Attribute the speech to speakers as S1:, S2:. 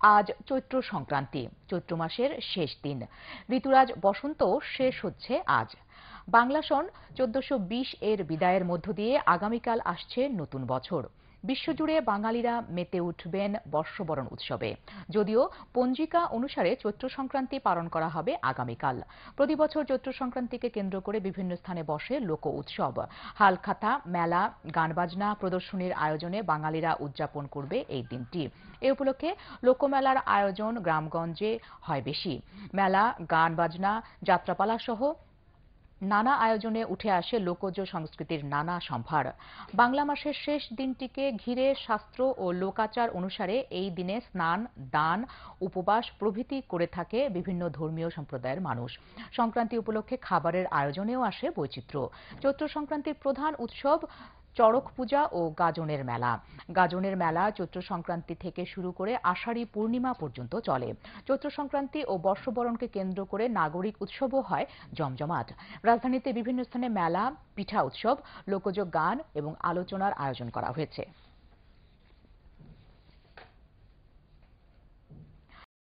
S1: আজ চৈত্র সংক্রান্তি, চৈত্র মাসের শেষ দিন। ঋতুরাজ বসন্ত শেষ হচ্ছে আজ। বাংলা সন 1420 এর বিদায়ের মধ্য দিয়ে আগামীকাল আসছে নতুন বছর। বিশ্বজুড়ে বাঙালিরা মেতে উঠবেন বর্ষবরণ উৎসবে। যদিও পঞ্জিকা অনুসারে চৈত্র সংক্রান্তি পালন করা হবে আগামীকাল। প্রতি বছর চৈত্র সংক্রান্তিকে কেন্দ্র করে বিভিন্ন স্থানে বসে লোক উৎসব। হালখাতা, মেলা, গানবাজনা, প্রদর্শনীর আয়োজনে বাঙালিরা উদযাপন করবে এই দিনটি। এ উপলক্ষে লোকমেলার আয়োজন গ্রামগঞ্জে হয় বেশি। মেলা, গান বাজনা, যাত্রাপালা সহ নানা আয়োজনে উঠে আসে লোকজ সংস্কৃতির নানা সম্ভার। বাংলা মাসের শেষ দিনটিকে ঘিরে শাস্ত্র ও লোকাচার অনুসারে এই দিনে স্নান, দান, উপবাস প্রভৃতি করে থাকে বিভিন্ন ধর্মীয় সম্প্রদায়ের মানুষ। সংক্রান্তি উপলক্ষে খাবারের আয়োজনেও আসে বৈচিত্র্য। চৈত্র সংক্রান্তির প্রধান উৎসব চড়ক পূজা ও গাজনের মেলা। গাজনের মেলা চৈত্র সংক্রান্তি থেকে শুরু করে আষাঢ়ী পূর্ণিমা পর্যন্ত চলে। চৈত্র সংক্রান্তি ও বর্ষবরণকে কেন্দ্র করে নাগরিক উৎসবও হয় জমজমাট। রাজধানীতে বিভিন্ন স্থানে মেলা, পিঠা উৎসব, লোকজ গান এবং আলোচনার আয়োজন করা হয়েছে।